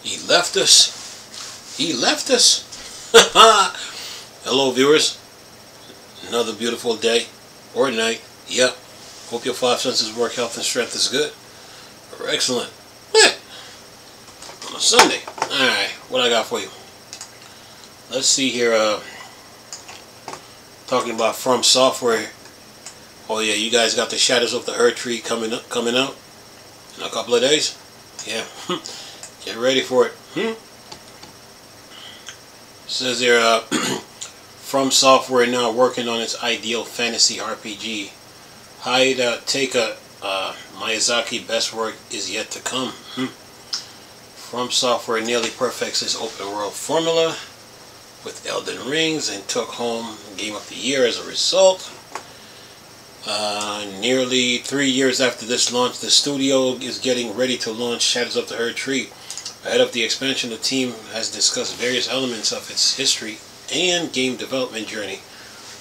He left us. He left us. Hello, viewers. Another beautiful day or night. Yep. Hope your five senses work. Health and strength is good. Or excellent. On a Sunday. Alright. What I got for you? Let's see here. Talking about From Software. Oh yeah, you guys got the Shadows of the Erdtree coming out in a couple of days. Yeah. Get ready for it. It says here, From Software now working on its ideal fantasy RPG. Hidetaka Miyazaki best work is yet to come. From Software nearly perfects its open world formula with Elden Rings and took home Game of the Year as a result. Nearly 3 years after this launch, the studio is getting ready to launch Shadows of the Erdtree. Ahead of the expansion, the team has discussed various elements of its history and game development journey.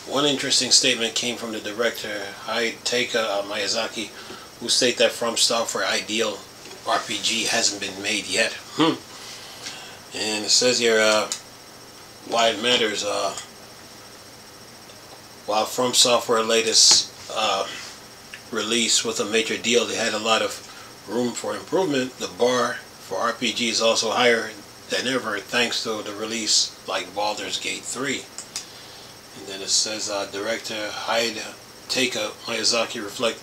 One interesting statement came from the director, Hidetaka Miyazaki, who stated that From Software ideal RPG hasn't been made yet. And it says here, why it matters, while From Software latest release with a major deal, they had a lot of room for improvement. The bar for RPG is also higher than ever thanks to the release like Baldur's Gate 3. And then it says director Hidetaka Miyazaki reflect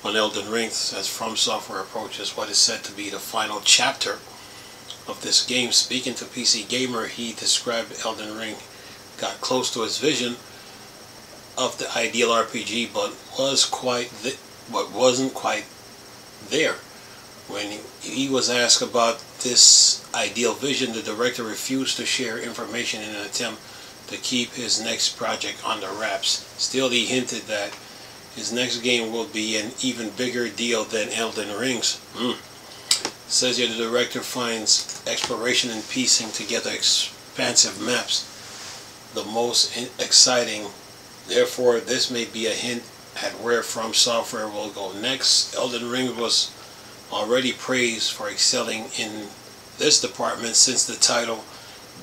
on Elden Ring as From Software approaches what is said to be the final chapter of this game. Speaking to PC Gamer, he described Elden Ring got close to his vision of the ideal RPG, but wasn't quite there. When he was asked about this ideal vision, the director refused to share information in an attempt to keep his next project under wraps. Still, he hinted that his next game will be an even bigger deal than Elden Rings. Says here the director finds exploration and piecing together expansive maps the most exciting. Therefore, this may be a hint at where From Software will go next. Elden Ring was already praised for excelling in this department since the title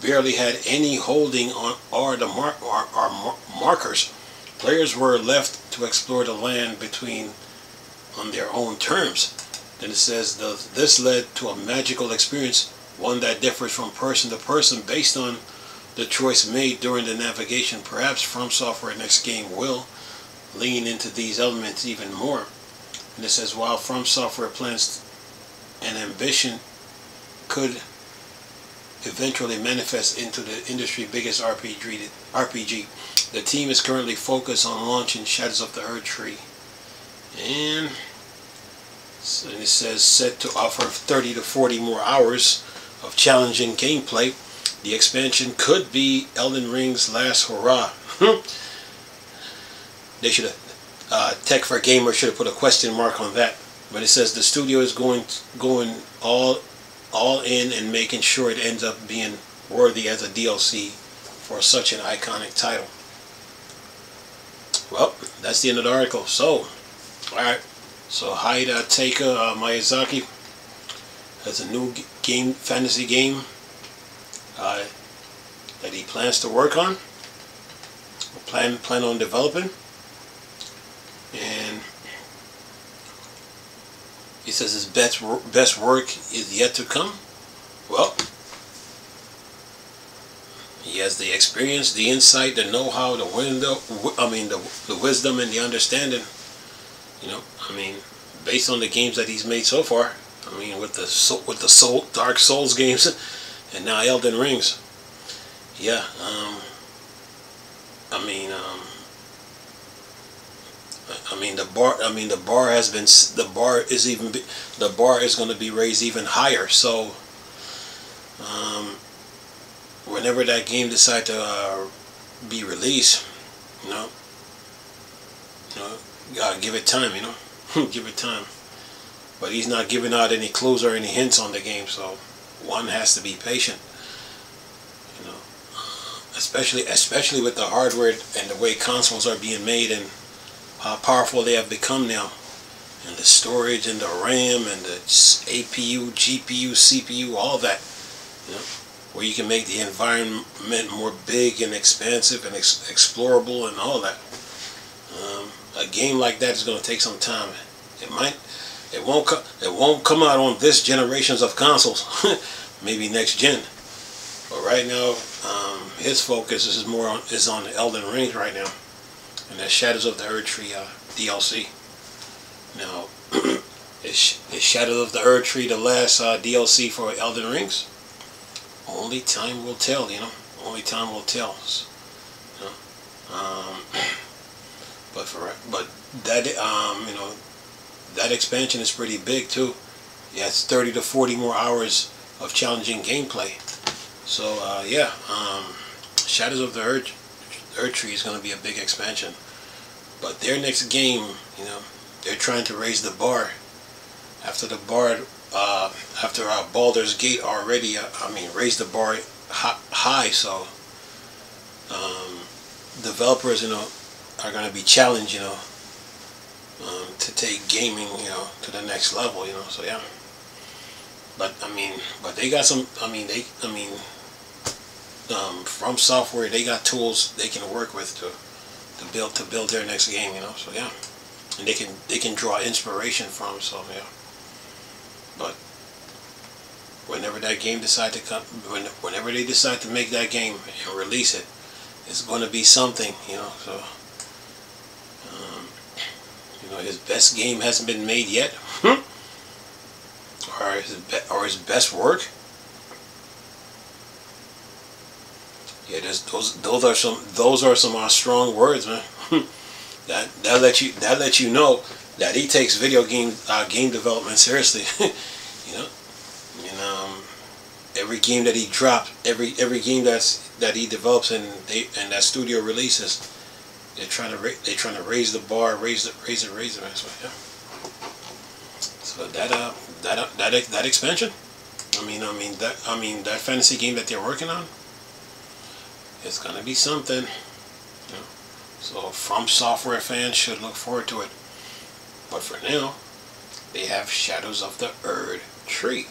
barely had any holding on markers. Players were left to explore the land between on their own terms. Then it says this led to a magical experience, one that differs from person to person based on the choice made during the navigation. Perhaps From Software next game will lean into these elements even more. And it says while From Software plans and ambition could eventually manifest into the industry's biggest RPG, the team is currently focused on launching Shadows of the Erdtree. And it says set to offer 30 to 40 more hours of challenging gameplay. The expansion could be Elden Ring's last hurrah. They should have, Tech for Gamer should have put a question mark on that. But it says the studio is going all in and making sure it ends up being worthy as a DLC for such an iconic title. Well, that's the end of the article. So, alright. So Hidetaka Miyazaki has a new game, fantasy game, that he plans to work on, plan on developing, and he says his best work is yet to come. Well, he has the experience, the insight, the know-how, the wisdom and the understanding. You know, I mean, based on the games that he's made so far. I mean, with the Dark Souls games, and now Elden Rings. Yeah. The bar is going to be raised even higher. So, whenever that game decides to be released, give it time, give it time. But he's not giving out any clues or any hints on the game, so one has to be patient. Especially with the hardware and the way consoles are being made and how powerful they have become now. and the storage and the RAM and the APU, GPU, CPU, all that. You know, where you can make the environment more big and expansive and explorable and all that. A game like that is going to take some time. It won't come out on this generations of consoles. Maybe next gen. But right now, his focus is on Elden Ring right now, and the Shadows of the Erdtree DLC. Now, is Shadows of the Erdtree the last DLC for Elden Rings? Only time will tell, you know. Only time will tell. You know? But that you know, that expansion is pretty big too. Yeah, it's 30 to 40 more hours of challenging gameplay. So yeah, Shadows of the Erdtree is going to be a big expansion. But their next game, you know, they're trying to raise the bar. After Baldur's Gate already, raised the bar high. So developers, you know, are going to be challenged, you know, to take gaming, you know, to the next level, you know. So yeah. But they got some. From Software, they got tools they can work with to build their next game, you know. So yeah, and they can draw inspiration from. So yeah. But whenever that game decide to come, whenever they decide to make that game and release it, it's going to be something, you know. So you know, his best game hasn't been made yet, or his best work. Yeah, those are some strong words, man. that lets you know that he takes video game development seriously. You know, and every game that he drops, every game that he develops and that studio releases, they're trying to raise the bar, raise it. So yeah. So that expansion, that fantasy game that they're working on, it's gonna be something. You know? So From Software fans should look forward to it. But for now, they have Shadows of the Erdtree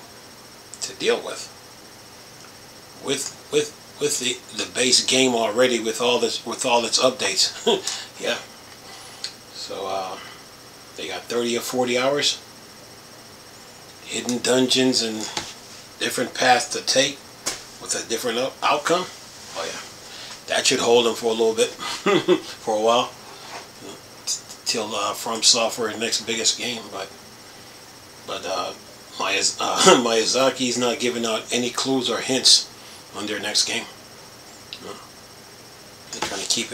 to deal with. With the base game already, with all its updates. Yeah. So they got 30 or 40 hours, hidden dungeons and different paths to take with a different outcome. Oh yeah. That should hold them for a little bit, for a while, till From Software's next biggest game. But Miyazaki's not giving out any clues or hints on their next game. You know? They're trying to keep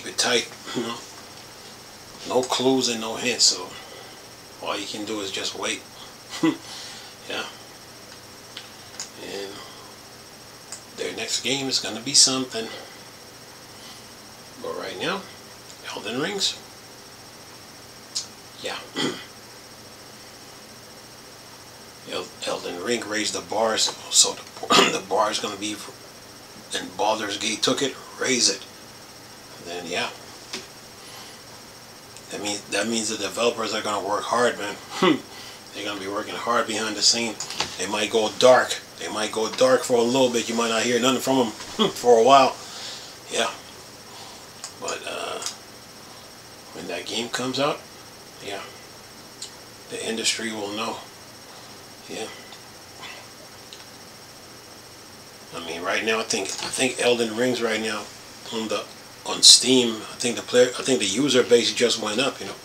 it tight. You know? No clues and no hints. So all you can do is just wait. Yeah. And their next game is going to be something. But right now, Elden Rings. Yeah. Elden Ring raised the bars, so the bar is going to be, and Baldur's Gate took it, raise it. And then yeah. That means the developers are going to work hard, man. They're going to be working hard behind the scene. They might go dark. They might go dark for a little bit. You might not hear nothing from them for a while. Yeah. But when that game comes out, yeah, the industry will know. Yeah. Right now I think Elden Rings right now on Steam. I think the user base just went up. You know,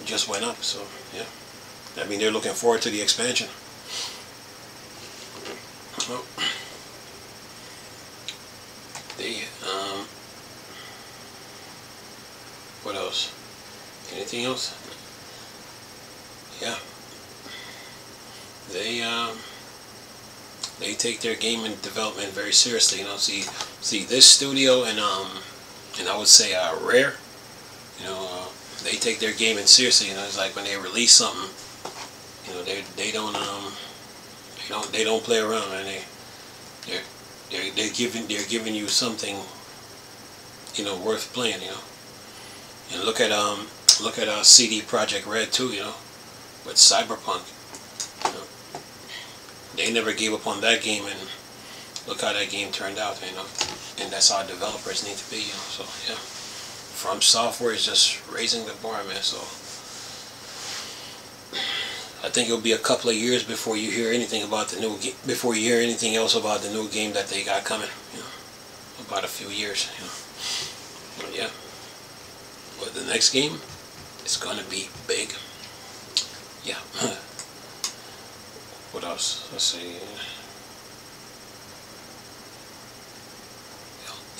just went up. So yeah. They're looking forward to the expansion. Oh. What else? Anything else? Yeah. They take their game and development very seriously. You know, see this studio and I would say Rare. You know, they take their gaming seriously. You know, it's like when they release something. You know, they don't play around, and they're giving you something, you know, worth playing. You know, and look at CD Projekt Red too. You know, with Cyberpunk. You know, they never gave up on that game, and look how that game turned out, you know. And that's how developers need to be, you know. So yeah, From Software is just raising the bar, man. So I think it'll be a couple of years before you hear anything about the new game, before you hear anything else about the new game that they got coming, you know. About a few years, you know. But yeah, but the next game is gonna be big. Yeah. What else? Let's see.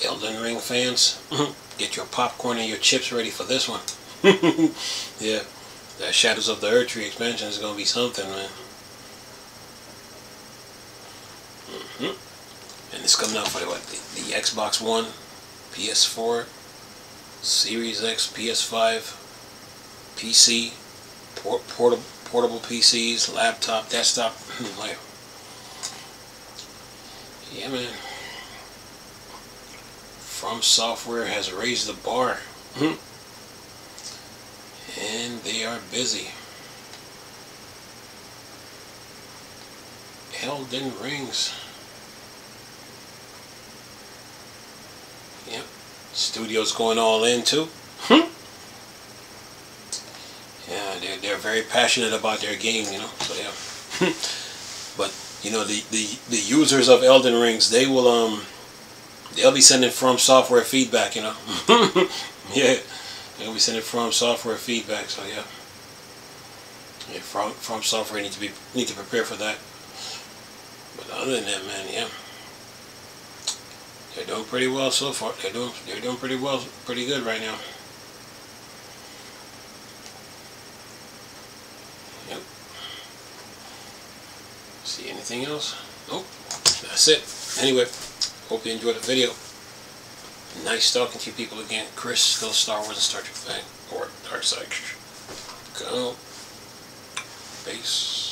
Elden Ring fans, get your popcorn and your chips ready for this one. Yeah, that Shadows of the Erdtree expansion is gonna be something, man. And it's coming out for the Xbox One, PS4, Series X, PS5, PC, portable PCs, laptop, desktop. Like, yeah, man. From Software has raised the bar. And they are busy. Elden Rings. Yep. Studio's going all in too. Yeah, they're very passionate about their game, you know. So yeah. But you know, the users of Elden Rings, they'll be sending From Software feedback, you know. Yeah, they'll be sending From Software feedback. So yeah, From Software need to prepare for that. But other than that, man, yeah, they're doing pretty well so far. They're doing pretty well, pretty good right now. Yep. See anything else? Nope. That's it. Anyway, hope you enjoyed the video. Nice talking to you people again. Chris, still Star Wars and Star Trek fan, or Dark Side. Go. Peace.